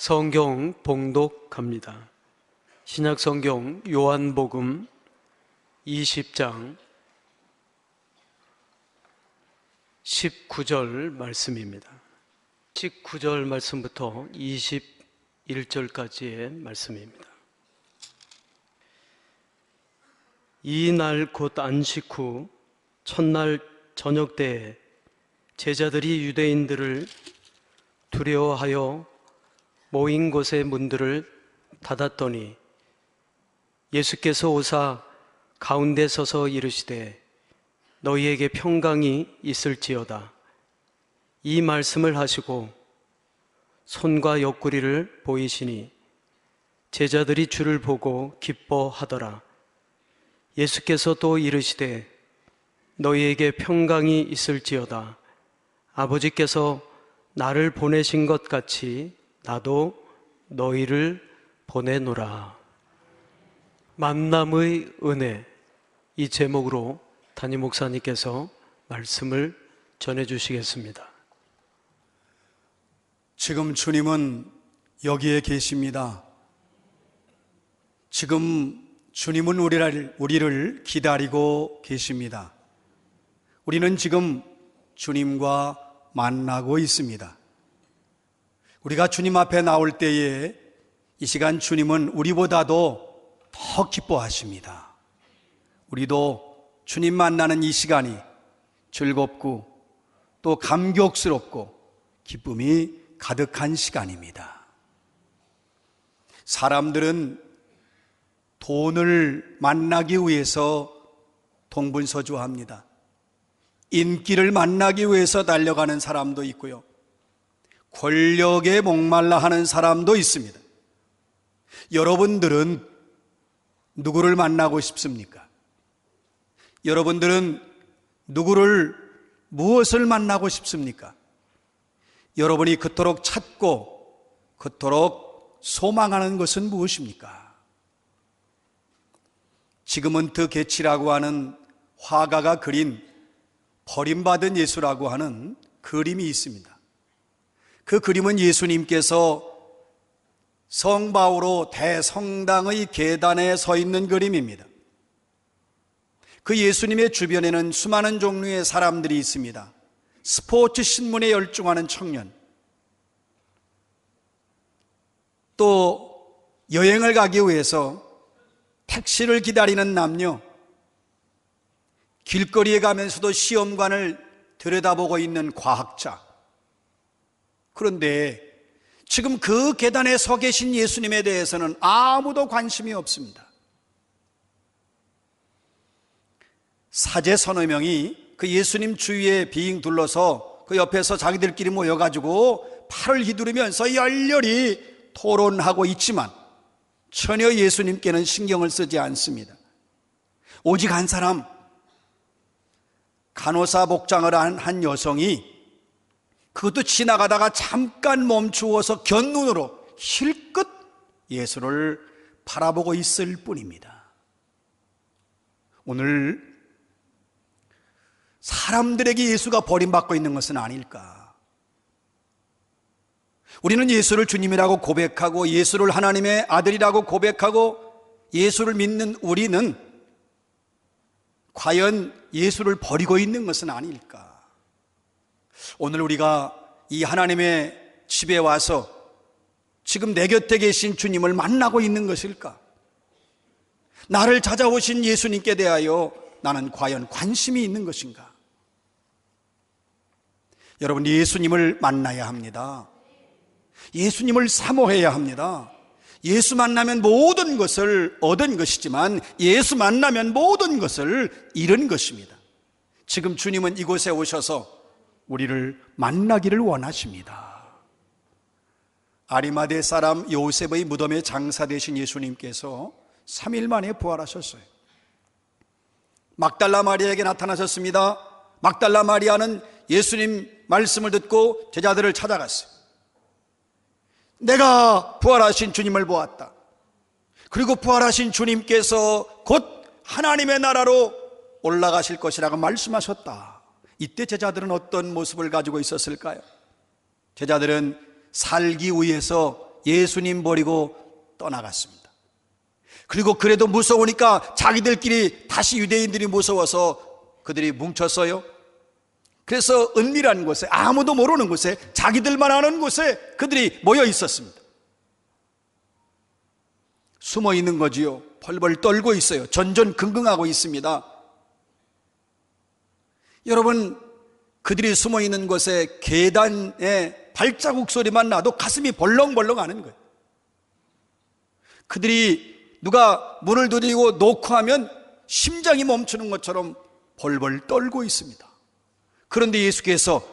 성경 봉독합니다. 신약 성경 요한복음 20장 19절 말씀입니다. 19절 말씀부터 21절까지의 말씀입니다. 이 날 곧 안식 후 첫날 저녁 때에 제자들이 유대인들을 두려워하여 모인 곳의 문들을 닫았더니 예수께서 오사 가운데 서서 이르시되 너희에게 평강이 있을지어다. 이 말씀을 하시고 손과 옆구리를 보이시니 제자들이 주를 보고 기뻐하더라. 예수께서 또 이르시되 너희에게 평강이 있을지어다. 아버지께서 나를 보내신 것 같이 나도 너희를 보내노라. 만남의 은혜, 이 제목으로 담임 목사님께서 말씀을 전해주시겠습니다. 지금 주님은 여기에 계십니다. 지금 주님은 우리를 기다리고 계십니다. 우리는 지금 주님과 만나고 있습니다. 우리가 주님 앞에 나올 때에 이 시간 주님은 우리보다도 더 기뻐하십니다. 우리도 주님 만나는 이 시간이 즐겁고 또 감격스럽고 기쁨이 가득한 시간입니다. 사람들은 돈을 만나기 위해서 동분서주합니다. 인기를 만나기 위해서 달려가는 사람도 있고요, 권력에 목말라 하는 사람도 있습니다. 여러분들은 누구를 만나고 싶습니까? 여러분들은 무엇을 만나고 싶습니까? 여러분이 그토록 찾고 그토록 소망하는 것은 무엇입니까? 지금은트 게치라고 하는 화가가 그린 버림받은 예수라고 하는 그림이 있습니다. 그 그림은 예수님께서 성바오로 대성당의 계단에 서 있는 그림입니다. 그 예수님의 주변에는 수많은 종류의 사람들이 있습니다. 스포츠 신문에 열중하는 청년, 또 여행을 가기 위해서 택시를 기다리는 남녀, 길거리에 가면서도 시험관을 들여다보고 있는 과학자. 그런데 지금 그 계단에 서 계신 예수님에 대해서는 아무도 관심이 없습니다. 사제 서너 명이 그 예수님 주위에 빙 둘러서 그 옆에서 자기들끼리 모여가지고 팔을 휘두르면서 열렬히 토론하고 있지만 전혀 예수님께는 신경을 쓰지 않습니다. 오직 한 사람, 간호사 복장을 한 여성이 그것도 지나가다가 잠깐 멈추어서 곁눈으로 힐끗 예수를 바라보고 있을 뿐입니다. 오늘 사람들에게 예수가 버림받고 있는 것은 아닐까? 우리는 예수를 주님이라고 고백하고 예수를 하나님의 아들이라고 고백하고 예수를 믿는 우리는 과연 예수를 버리고 있는 것은 아닐까? 오늘 우리가 이 하나님의 집에 와서 지금 내 곁에 계신 주님을 만나고 있는 것일까? 나를 찾아오신 예수님께 대하여 나는 과연 관심이 있는 것인가? 여러분, 예수님을 만나야 합니다. 예수님을 사모해야 합니다. 예수 만나면 모든 것을 얻은 것이지만 예수 만나면 모든 것을 잃은 것입니다. 지금 주님은 이곳에 오셔서 우리를 만나기를 원하십니다. 아리마대 사람 요셉의 무덤에 장사되신 예수님께서 3일 만에 부활하셨어요. 막달라 마리아에게 나타나셨습니다. 막달라 마리아는 예수님 말씀을 듣고 제자들을 찾아갔어요. 내가 부활하신 주님을 보았다. 그리고 부활하신 주님께서 곧 하나님의 나라로 올라가실 것이라고 말씀하셨다. 이때 제자들은 어떤 모습을 가지고 있었을까요? 제자들은 살기 위해서 예수님 버리고 떠나갔습니다. 그리고 그래도 무서우니까 자기들끼리 다시 유대인들이 무서워서 그들이 뭉쳤어요. 그래서 은밀한 곳에, 아무도 모르는 곳에, 자기들만 아는 곳에 그들이 모여 있었습니다. 숨어 있는 거지요. 벌벌 떨고 있어요. 전전긍긍하고 있습니다. 여러분, 그들이 숨어 있는 곳에 계단에 발자국 소리만 나도 가슴이 벌렁벌렁 하는 거예요. 그들이 누가 문을 두드리고 놓고 하면 심장이 멈추는 것처럼 벌벌 떨고 있습니다. 그런데 예수께서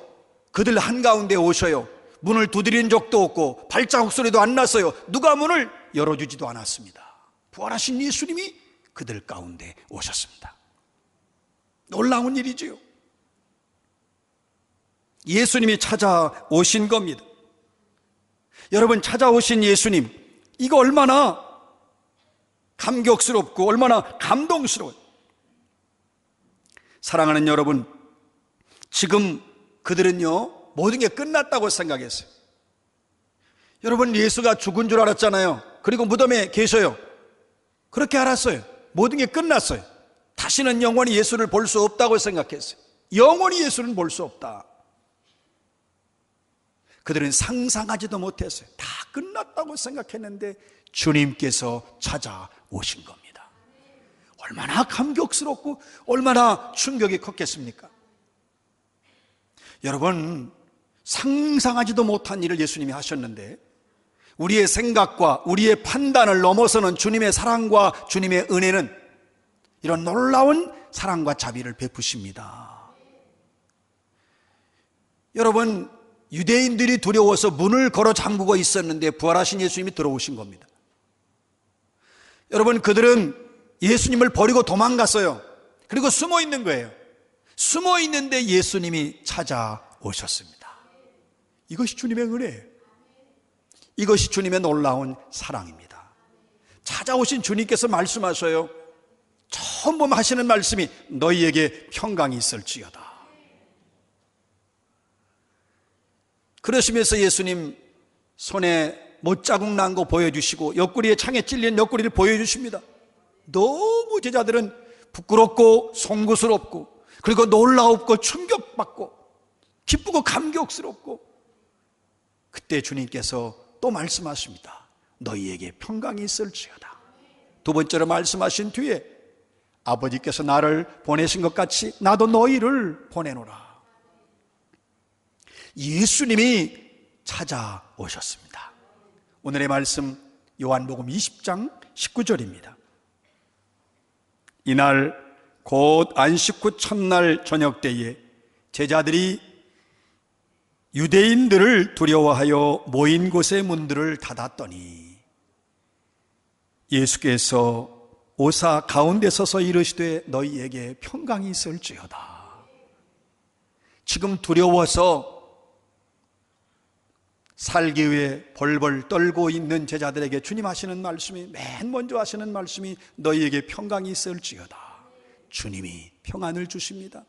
그들 한가운데 오셔요. 문을 두드린 적도 없고 발자국 소리도 안 났어요. 누가 문을 열어주지도 않았습니다. 부활하신 예수님이 그들 가운데 오셨습니다. 놀라운 일이지요. 예수님이 찾아오신 겁니다. 여러분, 찾아오신 예수님, 이거 얼마나 감격스럽고 얼마나 감동스러워요. 사랑하는 여러분, 지금 그들은요, 모든 게 끝났다고 생각했어요. 여러분, 예수가 죽은 줄 알았잖아요. 그리고 무덤에 계셔요. 그렇게 알았어요. 모든 게 끝났어요. 다시는 영원히 예수를 볼 수 없다고 생각했어요. 영원히 예수는 볼 수 없다. 그들은 상상하지도 못했어요. 다 끝났다고 생각했는데 주님께서 찾아오신 겁니다. 얼마나 감격스럽고 얼마나 충격이 컸겠습니까? 여러분, 상상하지도 못한 일을 예수님이 하셨는데 우리의 생각과 우리의 판단을 넘어서는 주님의 사랑과 주님의 은혜는 이런 놀라운 사랑과 자비를 베푸십니다. 여러분, 유대인들이 두려워서 문을 걸어 잠그고 있었는데 부활하신 예수님이 들어오신 겁니다. 여러분, 그들은 예수님을 버리고 도망갔어요. 그리고 숨어 있는 거예요. 숨어 있는데 예수님이 찾아오셨습니다. 이것이 주님의 은혜예요. 이것이 주님의 놀라운 사랑입니다. 찾아오신 주님께서 말씀하셔요. 처음 보면 하시는 말씀이 너희에게 평강이 있을지어다. 그러시면서 예수님 손에 못자국 난 거 보여주시고 옆구리에 창에 찔린 옆구리를 보여주십니다. 너무 제자들은 부끄럽고 송구스럽고 그리고 놀라웠고 충격받고 기쁘고 감격스럽고 그때 주님께서 또 말씀하십니다. 너희에게 평강이 있을지어다. 두 번째로 말씀하신 뒤에 아버지께서 나를 보내신 것 같이 나도 너희를 보내노라. 예수님이 찾아오셨습니다. 오늘의 말씀 요한복음 20장 19절입니다. 이날 곧 안식 후 첫날 저녁 때에 제자들이 유대인들을 두려워하여 모인 곳의 문들을 닫았더니 예수께서 오사 가운데 서서 이르시되 너희에게 평강이 있을지어다. 지금 두려워서 살기 위해 벌벌 떨고 있는 제자들에게 주님 하시는 말씀이, 맨 먼저 하시는 말씀이 너희에게 평강이 있을지어다. 주님이 평안을 주십니다.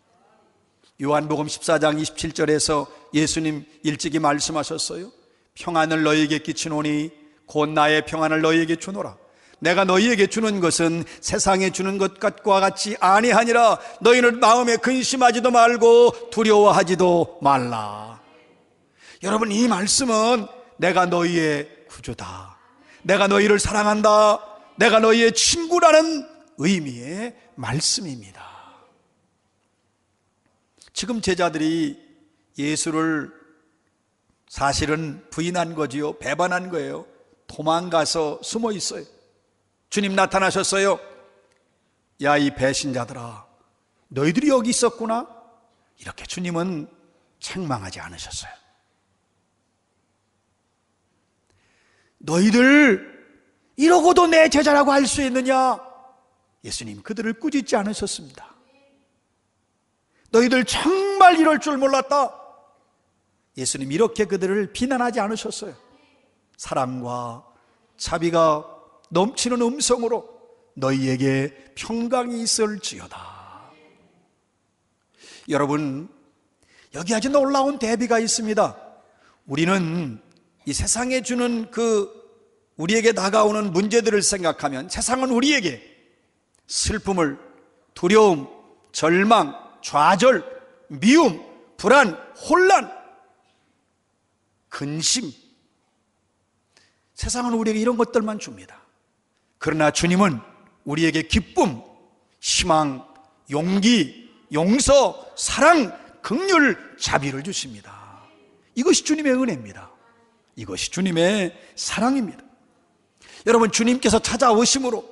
요한복음 14장 27절에서 예수님 일찍이 말씀하셨어요. 평안을 너희에게 끼치노니 곧 나의 평안을 너희에게 주노라. 내가 너희에게 주는 것은 세상에 주는 것과 같이 아니하니라. 너희는 마음에 근심하지도 말고 두려워하지도 말라. 여러분, 이 말씀은 내가 너희의 구주다, 내가 너희를 사랑한다, 내가 너희의 친구라는 의미의 말씀입니다. 지금 제자들이 예수를 사실은 부인한 거지요. 배반한 거예요. 도망가서 숨어 있어요. 주님 나타나셨어요. 야, 이 배신자들아, 너희들이 여기 있었구나. 이렇게 주님은 책망하지 않으셨어요. 너희들 이러고도 내 제자라고 할 수 있느냐? 예수님 그들을 꾸짖지 않으셨습니다. 너희들 정말 이럴 줄 몰랐다. 예수님 이렇게 그들을 비난하지 않으셨어요. 사랑과 자비가 넘치는 음성으로 너희에게 평강이 있을지어다. 여러분, 여기 아주 놀라운 대비가 있습니다. 우리는 이 세상에 주는 우리에게 다가오는 문제들을 생각하면 세상은 우리에게 슬픔을, 두려움, 절망, 좌절, 미움, 불안, 혼란, 근심, 세상은 우리에게 이런 것들만 줍니다. 그러나 주님은 우리에게 기쁨, 희망, 용기, 용서, 사랑, 긍휼, 자비를 주십니다. 이것이 주님의 은혜입니다. 이것이 주님의 사랑입니다. 여러분, 주님께서 찾아오심으로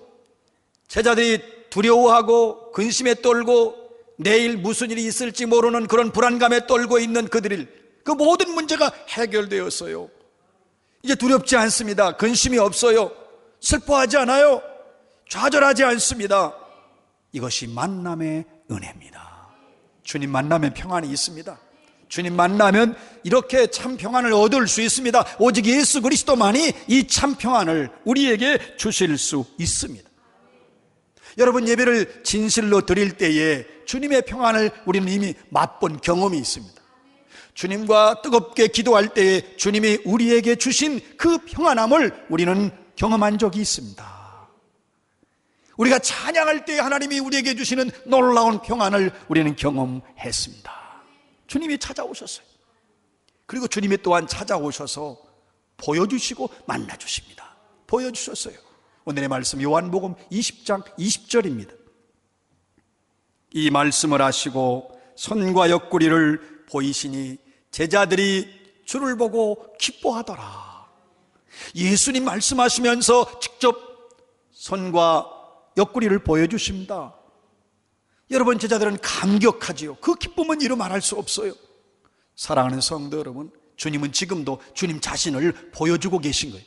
제자들이 두려워하고 근심에 떨고 내일 무슨 일이 있을지 모르는 그런 불안감에 떨고 있는 그 모든 문제가 해결되었어요. 이제 두렵지 않습니다. 근심이 없어요. 슬퍼하지 않아요. 좌절하지 않습니다. 이것이 만남의 은혜입니다. 주님 만나면 평안이 있습니다. 주님 만나면 이렇게 참 평안을 얻을 수 있습니다. 오직 예수 그리스도만이 이 참 평안을 우리에게 주실 수 있습니다. 여러분, 예배를 진실로 드릴 때에 주님의 평안을 우리는 이미 맛본 경험이 있습니다. 주님과 뜨겁게 기도할 때에 주님이 우리에게 주신 그 평안함을 우리는 경험한 적이 있습니다. 우리가 찬양할 때 하나님이 우리에게 주시는 놀라운 평안을 우리는 경험했습니다. 주님이 찾아오셨어요. 그리고 주님이 또한 찾아오셔서 보여주시고 만나주십니다. 보여주셨어요. 오늘의 말씀 요한복음 20장 20절입니다. 이 말씀을 하시고 손과 옆구리를 보이시니 제자들이 주를 보고 기뻐하더라. 예수님 말씀하시면서 직접 손과 옆구리를 보여주십니다. 여러분, 제자들은 감격하지요. 그 기쁨은 이루 말할 수 없어요. 사랑하는 성도 여러분, 주님은 지금도 주님 자신을 보여주고 계신 거예요.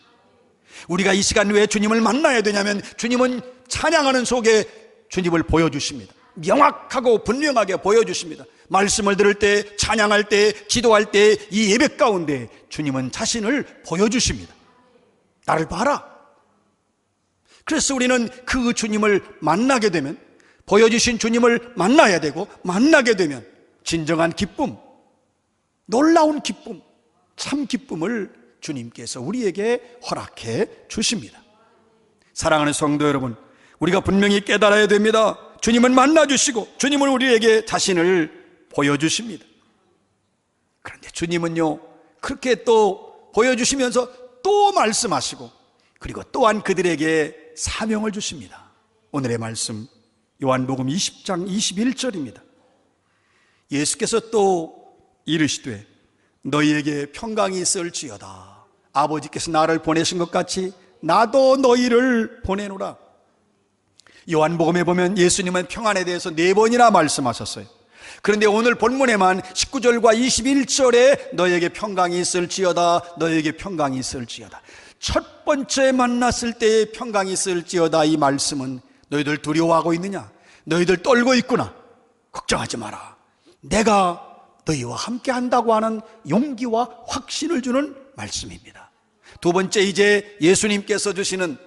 우리가 이 시간 왜 주님을 만나야 되냐면 주님은 찬양하는 속에 주님을 보여주십니다. 명확하고 분명하게 보여주십니다. 말씀을 들을 때, 찬양할 때, 기도할 때, 이 예배 가운데 주님은 자신을 보여주십니다. 나를 봐라. 그래서 우리는 그 주님을 만나게 되면, 보여주신 주님을 만나야 되고, 만나게 되면 진정한 기쁨, 놀라운 기쁨, 참 기쁨을 주님께서 우리에게 허락해 주십니다. 사랑하는 성도 여러분, 우리가 분명히 깨달아야 됩니다. 주님은 만나주시고 주님은 우리에게 자신을 보여주십니다. 그런데 주님은요, 그렇게 또 보여주시면서 또 말씀하시고, 그리고 또한 그들에게 사명을 주십니다. 오늘의 말씀 요한복음 20장 21절입니다. 예수께서 또 이르시되 너희에게 평강이 있을지어다. 아버지께서 나를 보내신 것 같이 나도 너희를 보내노라. 요한복음에 보면 예수님은 평안에 대해서 4번이나 말씀하셨어요. 그런데 오늘 본문에만 19절과 21절에 너희에게 평강이 있을지어다, 너희에게 평강이 있을지어다. 첫 번째 만났을 때의 평강이 있을지어다, 이 말씀은 너희들 두려워하고 있느냐? 너희들 떨고 있구나. 걱정하지 마라. 내가 너희와 함께 한다고 하는 용기와 확신을 주는 말씀입니다. 두 번째, 이제 예수님께서 주시는,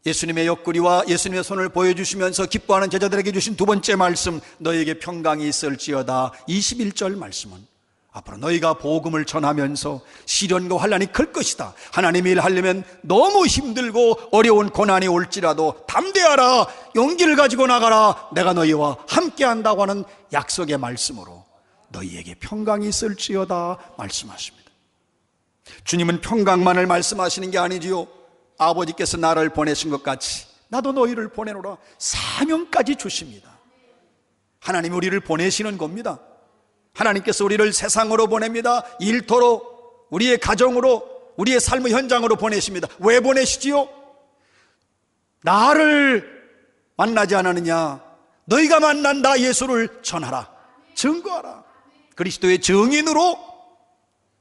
예수님의 옆구리와 예수님의 손을 보여주시면서 기뻐하는 제자들에게 주신 두 번째 말씀, 너희에게 평강이 있을지어다. 21절 말씀은 앞으로 너희가 복음을 전하면서 시련과 환난이 클 것이다. 하나님의 일 하려면 너무 힘들고 어려운 고난이 올지라도 담대하라, 용기를 가지고 나가라, 내가 너희와 함께 한다고 하는 약속의 말씀으로 너희에게 평강이 있을지어다 말씀하십니다. 주님은 평강만을 말씀하시는 게 아니지요. 아버지께서 나를 보내신 것 같이 나도 너희를 보내노라. 사명까지 주십니다. 하나님이 우리를 보내시는 겁니다. 하나님께서 우리를 세상으로 보냅니다. 일터로, 우리의 가정으로, 우리의 삶의 현장으로 보내십니다. 왜 보내시지요? 나를 만나지 않았느냐? 너희가 만난 나 예수를 전하라, 증거하라, 그리스도의 증인으로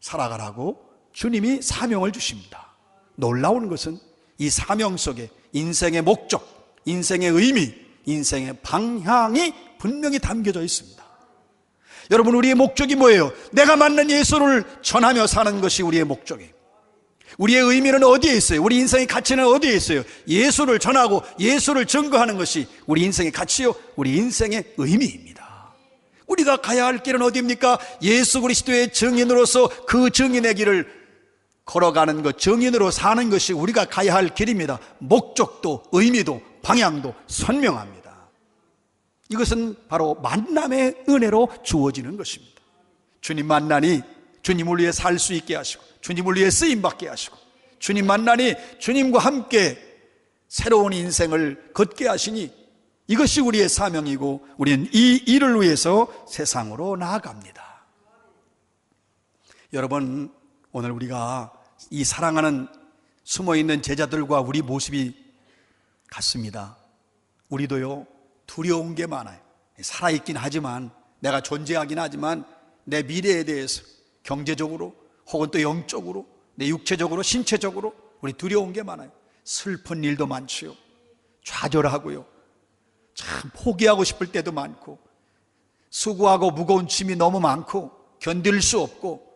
살아가라고 주님이 사명을 주십니다. 놀라운 것은 이 사명 속에 인생의 목적, 인생의 의미, 인생의 방향이 분명히 담겨져 있습니다. 여러분, 우리의 목적이 뭐예요? 내가 만난 예수를 전하며 사는 것이 우리의 목적이에요. 우리의 의미는 어디에 있어요? 우리 인생의 가치는 어디에 있어요? 예수를 전하고 예수를 증거하는 것이 우리 인생의 가치요, 우리 인생의 의미입니다. 우리가 가야 할 길은 어디입니까? 예수 그리스도의 증인으로서 그 증인의 길을 걸어가는 것, 정인으로 사는 것이 우리가 가야 할 길입니다. 목적도 의미도 방향도 선명합니다. 이것은 바로 만남의 은혜로 주어지는 것입니다. 주님 만나니 주님을 위해 살 수 있게 하시고, 주님을 위해 쓰임받게 하시고, 주님 만나니 주님과 함께 새로운 인생을 걷게 하시니, 이것이 우리의 사명이고 우리는 이 일을 위해서 세상으로 나아갑니다. 여러분, 오늘 우리가 이 사랑하는 숨어있는 제자들과 우리 모습이 같습니다. 우리도요, 두려운 게 많아요. 살아있긴 하지만, 내가 존재하긴 하지만 내 미래에 대해서 경제적으로 혹은 또 영적으로, 내 육체적으로, 신체적으로 우리 두려운 게 많아요. 슬픈 일도 많지요. 좌절하고요, 참 포기하고 싶을 때도 많고, 수고하고 무거운 짐이 너무 많고 견딜 수 없고,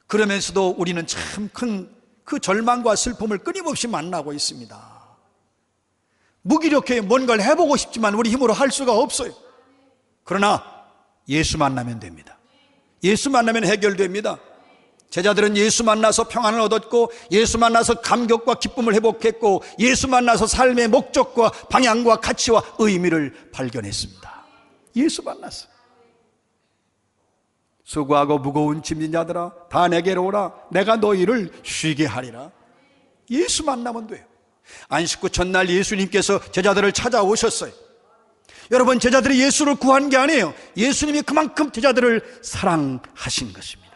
그러면서도 우리는 참 큰 그 절망과 슬픔을 끊임없이 만나고 있습니다. 무기력해 뭔가를 해보고 싶지만 우리 힘으로 할 수가 없어요. 그러나 예수 만나면 됩니다. 예수 만나면 해결됩니다. 제자들은 예수 만나서 평안을 얻었고, 예수 만나서 감격과 기쁨을 회복했고, 예수 만나서 삶의 목적과 방향과 가치와 의미를 발견했습니다. 예수 만났어. 수고하고 무거운 짐진 자들아 다 내게로 오라, 내가 너희를 쉬게 하리라. 예수 만나면 돼요. 안식구 첫날 예수님께서 제자들을 찾아오셨어요. 여러분, 제자들이 예수를 구한 게 아니에요. 예수님이 그만큼 제자들을 사랑하신 것입니다.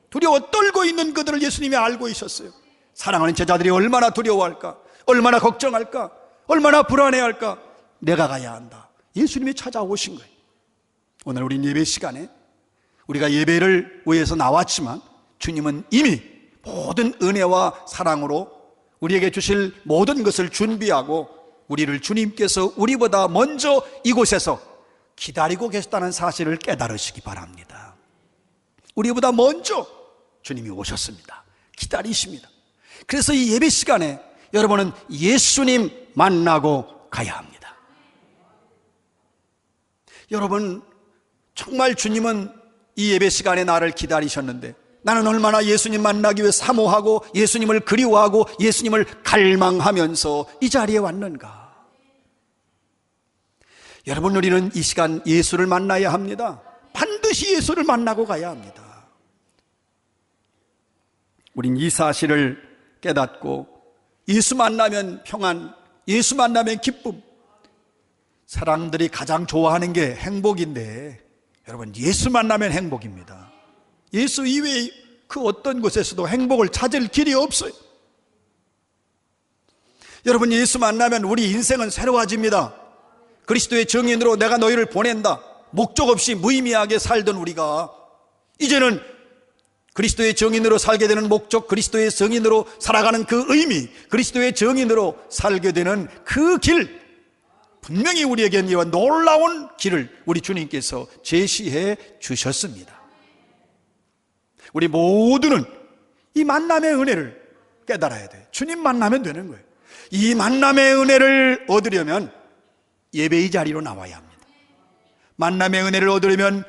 두려워 떨고 있는 그들을 예수님이 알고 있었어요. 사랑하는 제자들이 얼마나 두려워할까, 얼마나 걱정할까, 얼마나 불안해할까. 내가 가야 한다. 예수님이 찾아오신 거예요. 오늘 우리 예배 시간에 우리가 예배를 위해서 나왔지만, 주님은 이미 모든 은혜와 사랑으로 우리에게 주실 모든 것을 준비하고 우리를 주님께서 우리보다 먼저 이곳에서 기다리고 계셨다는 사실을 깨달으시기 바랍니다. 우리보다 먼저 주님이 오셨습니다. 기다리십니다. 그래서 이 예배 시간에 여러분은 예수님 만나고 가야 합니다. 여러분, 정말 주님은 이 예배 시간에 나를 기다리셨는데, 나는 얼마나 예수님 만나기 위해 사모하고 예수님을 그리워하고 예수님을 갈망하면서 이 자리에 왔는가. 여러분, 우리는 이 시간 예수를 만나야 합니다. 반드시 예수를 만나고 가야 합니다. 우린 이 사실을 깨닫고, 예수 만나면 평안, 예수 만나면 기쁨, 사람들이 가장 좋아하는 게 행복인데, 여러분, 예수 만나면 행복입니다. 예수 이외의 그 어떤 곳에서도 행복을 찾을 길이 없어요. 여러분, 예수 만나면 우리 인생은 새로워집니다. 그리스도의 증인으로 내가 너희를 보낸다, 목적 없이 무의미하게 살던 우리가 이제는 그리스도의 증인으로 살게 되는 목적, 그리스도의 증인으로 살아가는 그 의미, 그리스도의 증인으로 살게 되는 그 길, 분명히 우리에게는 이와 놀라운 길을 우리 주님께서 제시해 주셨습니다. 우리 모두는 이 만남의 은혜를 깨달아야 돼요. 주님 만나면 되는 거예요. 이 만남의 은혜를 얻으려면 예배의 자리로 나와야 합니다. 만남의 은혜를 얻으려면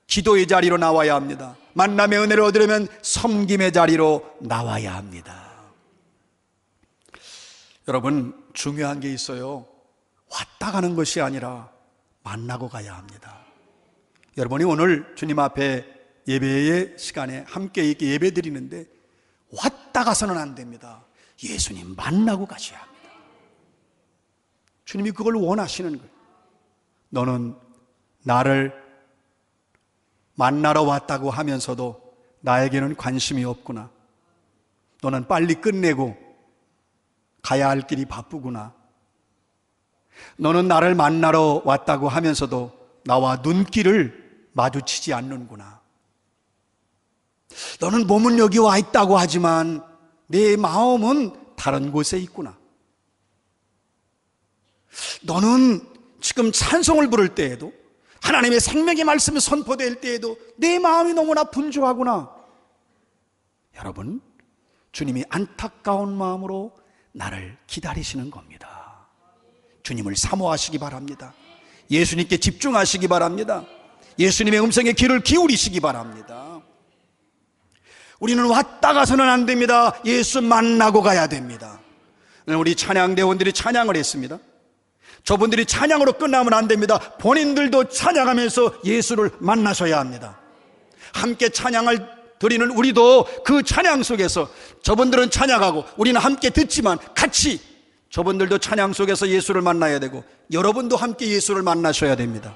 기도의 자리로 나와야 합니다. 만남의 은혜를 얻으려면 섬김의 자리로 나와야 합니다. 여러분, 중요한 게 있어요. 왔다 가는 것이 아니라 만나고 가야 합니다. 여러분이 오늘 주님 앞에 예배의 시간에 함께 이렇게 예배 드리는데 왔다 가서는 안 됩니다. 예수님 만나고 가셔야 합니다. 주님이 그걸 원하시는 거예요. 너는 나를 만나러 왔다고 하면서도 나에게는 관심이 없구나. 너는 빨리 끝내고 가야 할 길이 바쁘구나. 너는 나를 만나러 왔다고 하면서도 나와 눈길을 마주치지 않는구나. 너는 몸은 여기 와 있다고 하지만 내 마음은 다른 곳에 있구나. 너는 지금 찬송을 부를 때에도, 하나님의 생명의 말씀이 선포될 때에도 내 마음이 너무나 분주하구나. 여러분, 주님이 안타까운 마음으로 나를 기다리시는 겁니다. 주님을 사모하시기 바랍니다. 예수님께 집중하시기 바랍니다. 예수님의 음성에 귀를 기울이시기 바랍니다. 우리는 왔다 가서는 안 됩니다. 예수 만나고 가야 됩니다. 우리 찬양대원들이 찬양을 했습니다. 저분들이 찬양으로 끝나면 안 됩니다. 본인들도 찬양하면서 예수를 만나셔야 합니다. 함께 찬양을 드리는 우리도 그 찬양 속에서, 저분들은 찬양하고 우리는 함께 듣지만 같이 저분들도 찬양 속에서 예수를 만나야 되고, 여러분도 함께 예수를 만나셔야 됩니다.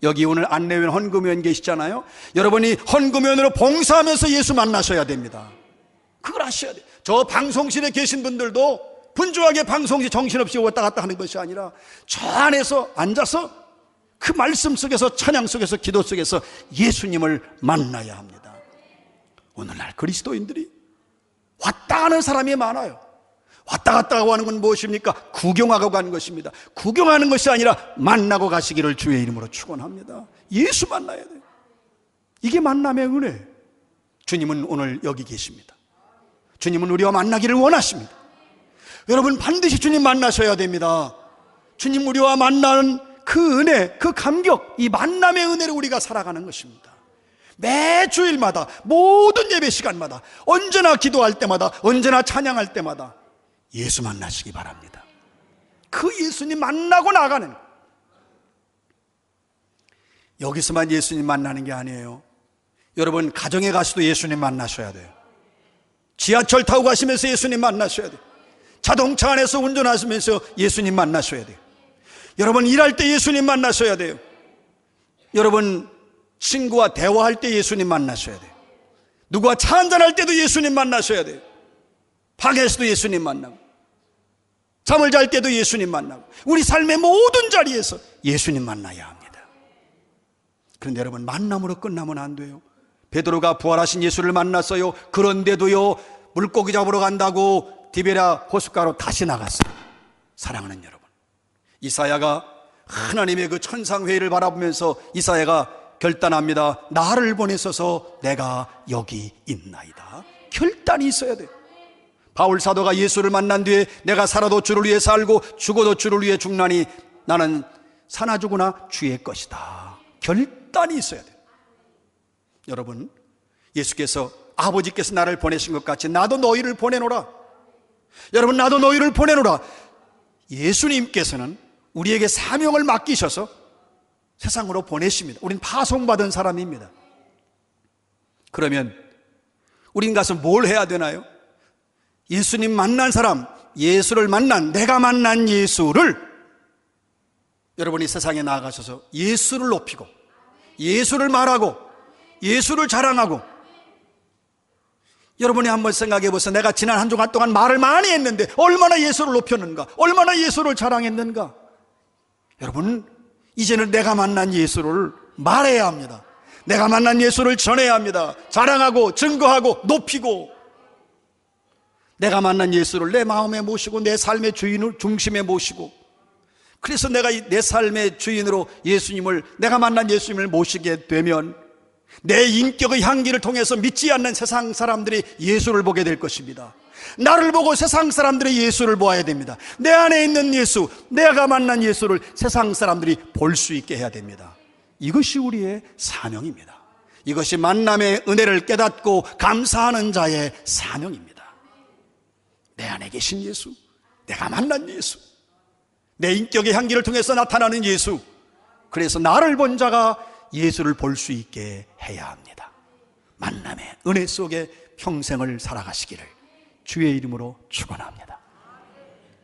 여기 오늘 안내원, 헌금위원 계시잖아요. 여러분이 헌금위원으로 봉사하면서 예수 만나셔야 됩니다. 그걸 하셔야 돼요. 저 방송실에 계신 분들도 분주하게 방송실 정신없이 왔다 갔다 하는 것이 아니라 저 안에서 앉아서 그 말씀 속에서, 찬양 속에서, 기도 속에서 예수님을 만나야 합니다. 오늘날 그리스도인들이 왔다 가는 사람이 많아요. 왔다 갔다 하고 하는 건 무엇입니까? 구경하고 가는 것입니다. 구경하는 것이 아니라 만나고 가시기를 주의 이름으로 축원합니다. 예수 만나야 돼요. 이게 만남의 은혜. 주님은 오늘 여기 계십니다. 주님은 우리와 만나기를 원하십니다. 여러분 반드시 주님 만나셔야 됩니다. 주님 우리와 만나는 그 은혜, 그 감격, 이 만남의 은혜를 우리가 살아가는 것입니다. 매 주일마다, 모든 예배 시간마다, 언제나 기도할 때마다, 언제나 찬양할 때마다 예수 만나시기 바랍니다. 그 예수님 만나고 나가는 거예요. 여기서만 예수님 만나는 게 아니에요. 여러분 가정에 가서도 예수님 만나셔야 돼요. 지하철 타고 가시면서 예수님 만나셔야 돼요. 자동차 안에서 운전하시면서 예수님 만나셔야 돼요. 여러분 일할 때 예수님 만나셔야 돼요. 여러분 친구와 대화할 때 예수님 만나셔야 돼요. 누구와 차 한잔할 때도 예수님 만나셔야 돼요. 방에서도 예수님 만나고, 잠을 잘 때도 예수님 만나고, 우리 삶의 모든 자리에서 예수님 만나야 합니다. 그런데 여러분 만남으로 끝나면 안 돼요. 베드로가 부활하신 예수를 만났어요. 그런데도요 물고기 잡으러 간다고 디베랴 호숫가로 다시 나갔어요. 사랑하는 여러분, 이사야가 하나님의 그 천상회의를 바라보면서 이사야가 결단합니다. 나를 보내소서, 내가 여기 있나이다. 결단이 있어야 돼요. 바울 사도가 예수를 만난 뒤에 내가 살아도 주를 위해 살고 죽어도 주를 위해 죽나니 나는 사나 죽으나 주의 것이다. 결단이 있어야 돼요. 여러분, 예수께서, 아버지께서 나를 보내신 것 같이 나도 너희를 보내노라. 여러분, 나도 너희를 보내노라. 예수님께서는 우리에게 사명을 맡기셔서 세상으로 보내십니다. 우린 파송받은 사람입니다. 그러면 우린 가서 뭘 해야 되나요? 예수님 만난 사람, 예수를 만난, 내가 만난 예수를 여러분이 세상에 나아가셔서 예수를 높이고, 예수를 말하고, 예수를 자랑하고. 여러분이 한번 생각해 보세요. 내가 지난 한 주간 동안 말을 많이 했는데 얼마나 예수를 높였는가, 얼마나 예수를 자랑했는가. 여러분, 이제는 내가 만난 예수를 말해야 합니다. 내가 만난 예수를 전해야 합니다. 자랑하고 증거하고 높이고, 내가 만난 예수를 내 마음에 모시고 내 삶의 주인을 중심에 모시고, 그래서 내가 내 삶의 주인으로 예수님을, 내가 만난 예수님을 모시게 되면 내 인격의 향기를 통해서 믿지 않는 세상 사람들이 예수를 보게 될 것입니다. 나를 보고 세상 사람들이 예수를 보아야 됩니다. 내 안에 있는 예수, 내가 만난 예수를 세상 사람들이 볼 수 있게 해야 됩니다. 이것이 우리의 사명입니다. 이것이 만남의 은혜를 깨닫고 감사하는 자의 사명입니다. 내 안에 계신 예수, 내가 만난 예수, 내 인격의 향기를 통해서 나타나는 예수, 그래서 나를 본 자가 예수를 볼 수 있게 해야 합니다. 만남의 은혜 속에 평생을 살아가시기를 주의 이름으로 축원합니다.